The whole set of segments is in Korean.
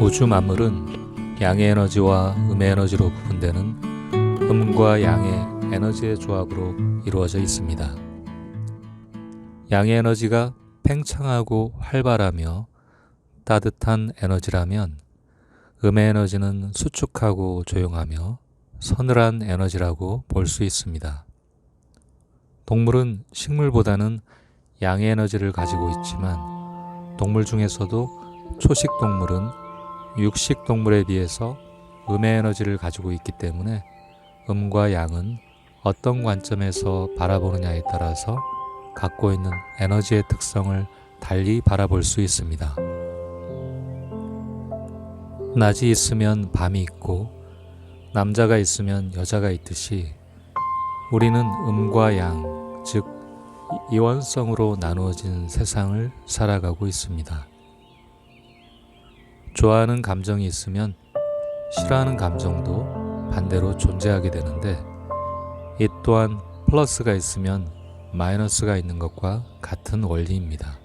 우주 만물은 양의 에너지와 음의 에너지로 구분되는 음과 양의 에너지의 조합으로 이루어져 있습니다. 양의 에너지가 팽창하고 활발하며 따뜻한 에너지라면 음의 에너지는 수축하고 조용하며 서늘한 에너지라고 볼 수 있습니다. 동물은 식물보다는 양의 에너지를 가지고 있지만 동물 중에서도 초식 동물은 육식 동물에 비해서 음의 에너지를 가지고 있기 때문에 음과 양은 어떤 관점에서 바라보느냐에 따라서 갖고 있는 에너지의 특성을 달리 바라볼 수 있습니다. 낮이 있으면 밤이 있고 남자가 있으면 여자가 있듯이 우리는 음과 양, 즉 이원성으로 나누어진 세상을 살아가고 있습니다. 좋아하는 감정이 있으면 싫어하는 감정도 반대로 존재하게 되는데 이 또한 플러스가 있으면 마이너스가 있는 것과 같은 원리입니다.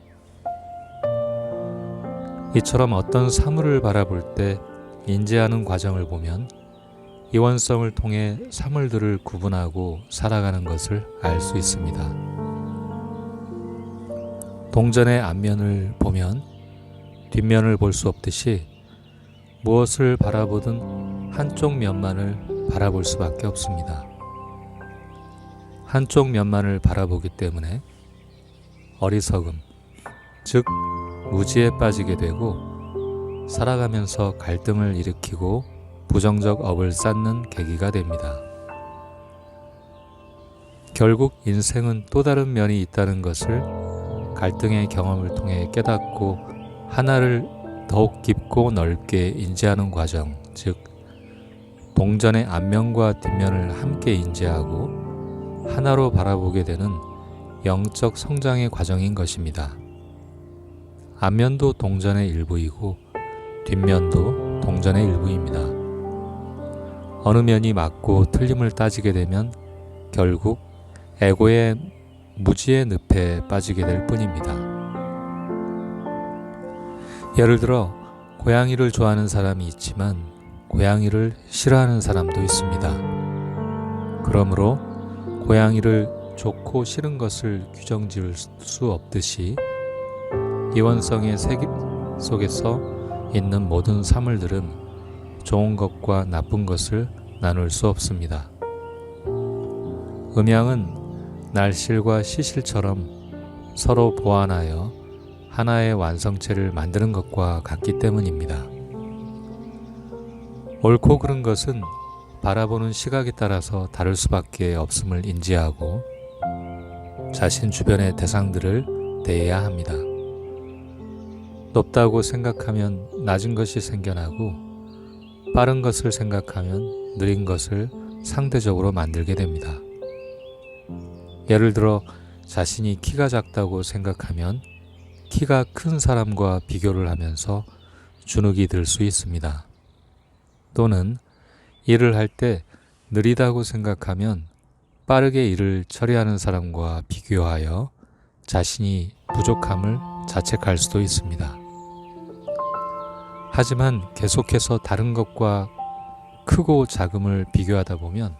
이처럼 어떤 사물을 바라볼 때 인지하는 과정을 보면 이원성을 통해 사물들을 구분하고 살아가는 것을 알 수 있습니다. 동전의 앞면을 보면 뒷면을 볼 수 없듯이 무엇을 바라보든 한쪽 면만을 바라볼 수밖에 없습니다. 한쪽 면만을 바라보기 때문에 어리석음, 즉 무지에 빠지게 되고 살아가면서 갈등을 일으키고 부정적 업을 쌓는 계기가 됩니다. 결국 인생은 또 다른 면이 있다는 것을 갈등의 경험을 통해 깨닫고 하나를 더욱 깊고 넓게 인지하는 과정, 즉 동전의 앞면과 뒷면을 함께 인지하고 하나로 바라보게 되는 영적 성장의 과정인 것입니다. 앞면도 동전의 일부이고 뒷면도 동전의 일부입니다. 어느 면이 맞고 틀림을 따지게 되면 결국 에고의 무지의 늪에 빠지게 될 뿐입니다. 예를 들어 고양이를 좋아하는 사람이 있지만 고양이를 싫어하는 사람도 있습니다. 그러므로 고양이를 좋고 싫은 것을 규정 지을 수 없듯이 이원성의 세계 속에서 있는 모든 사물들은 좋은 것과 나쁜 것을 나눌 수 없습니다. 음양은 날실과 시실처럼 서로 보완하여 하나의 완성체를 만드는 것과 같기 때문입니다. 옳고 그른 것은 바라보는 시각에 따라서 다를 수밖에 없음을 인지하고 자신 주변의 대상들을 대해야 합니다. 높다고 생각하면 낮은 것이 생겨나고 빠른 것을 생각하면 느린 것을 상대적으로 만들게 됩니다. 예를 들어 자신이 키가 작다고 생각하면 키가 큰 사람과 비교를 하면서 주눅이 들 수 있습니다. 또는 일을 할 때 느리다고 생각하면 빠르게 일을 처리하는 사람과 비교하여 자신이 부족함을 자책할 수도 있습니다. 하지만 계속해서 다른 것과 크고 작음을 비교하다 보면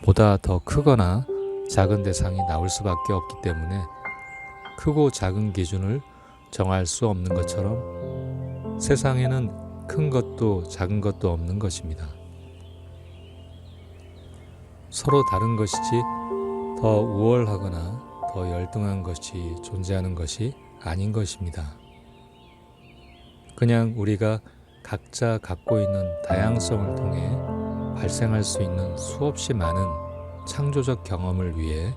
보다 더 크거나 작은 대상이 나올 수밖에 없기 때문에 크고 작은 기준을 정할 수 없는 것처럼 세상에는 큰 것도 작은 것도 없는 것입니다. 서로 다른 것이지 더 우월하거나 더 열등한 것이 존재하는 것이 아닌 것입니다. 그냥 우리가 각자 갖고 있는 다양성을 통해 발생할 수 있는 수없이 많은 창조적 경험을 위해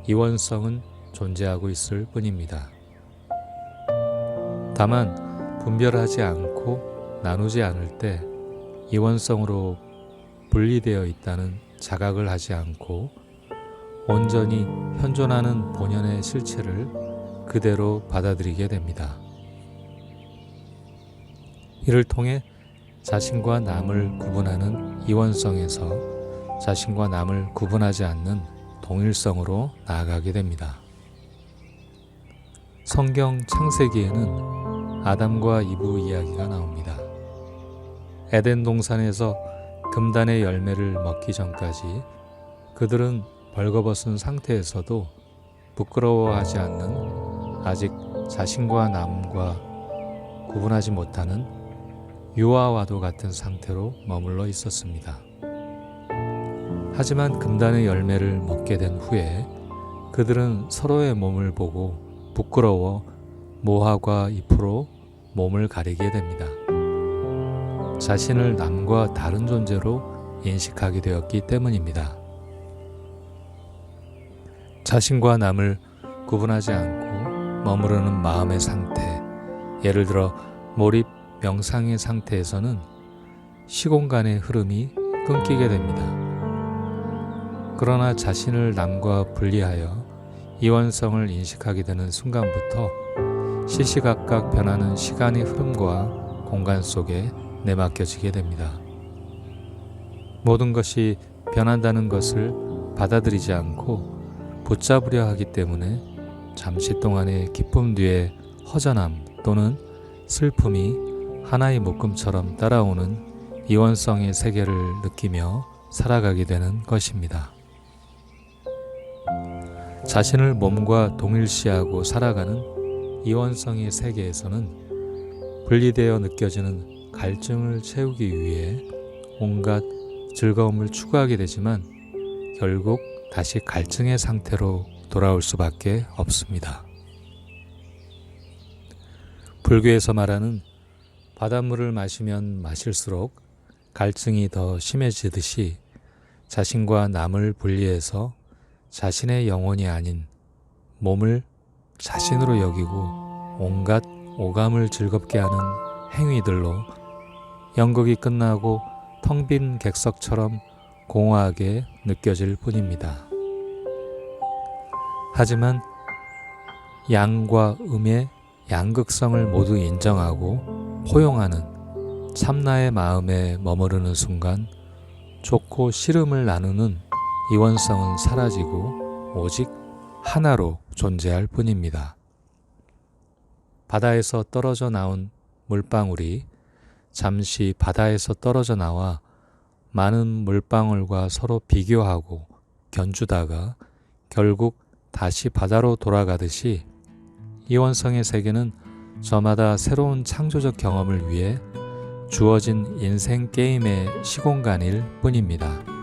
이원성은 존재하고 있을 뿐입니다. 다만 분별하지 않고 나누지 않을 때 이원성으로 분리되어 있다는 자각을 하지 않고 온전히 현존하는 본연의 실체를 그대로 받아들이게 됩니다. 이를 통해 자신과 남을 구분하는 이원성에서 자신과 남을 구분하지 않는 동일성으로 나아가게 됩니다. 성경 창세기에는 아담과 이브 이야기가 나옵니다. 에덴 동산에서 금단의 열매를 먹기 전까지 그들은 벌거벗은 상태에서도 부끄러워하지 않는, 아직 자신과 남과 구분하지 못하는 유아와도 같은 상태로 머물러 있었습니다. 하지만 금단의 열매를 먹게 된 후에 그들은 서로의 몸을 보고 부끄러워 모화과 잎으로 몸을 가리게 됩니다. 자신을 남과 다른 존재로 인식하게 되었기 때문입니다. 자신과 남을 구분하지 않고 머무르는 마음의 상태, 예를 들어 몰입, 명상의 상태에서는 시공간의 흐름이 끊기게 됩니다. 그러나 자신을 남과 분리하여 이원성을 인식하게 되는 순간부터 시시각각 변하는 시간의 흐름과 공간 속에 내맡겨지게 됩니다. 모든 것이 변한다는 것을 받아들이지 않고 붙잡으려 하기 때문에 잠시 동안의 기쁨 뒤에 허전함 또는 슬픔이 하나의 묶음처럼 따라오는 이원성의 세계를 느끼며 살아가게 되는 것입니다. 자신을 몸과 동일시하고 살아가는 이원성의 세계에서는 분리되어 느껴지는 갈증을 채우기 위해 온갖 즐거움을 추구하게 되지만 결국 다시 갈증의 상태로 돌아올 수밖에 없습니다. 불교에서 말하는 바닷물을 마시면 마실수록 갈증이 더 심해지듯이 자신과 남을 분리해서 자신의 영혼이 아닌 몸을 자신으로 여기고 온갖 오감을 즐겁게 하는 행위들로 연극이 끝나고 텅 빈 객석처럼 공허하게 느껴질 뿐입니다. 하지만 양과 음의 양극성을 모두 인정하고 포용하는 참나의 마음에 머무르는 순간 좋고 싫음을 나누는 이원성은 사라지고 오직 하나로 존재할 뿐입니다. 바다에서 떨어져 나온 물방울이 잠시 바다에서 떨어져 나와 많은 물방울과 서로 비교하고 견주다가 결국 다시 바다로 돌아가듯이 이원성의 세계는 저마다 새로운 창조적 경험을 위해 주어진 인생 게임의 시공간일 뿐입니다.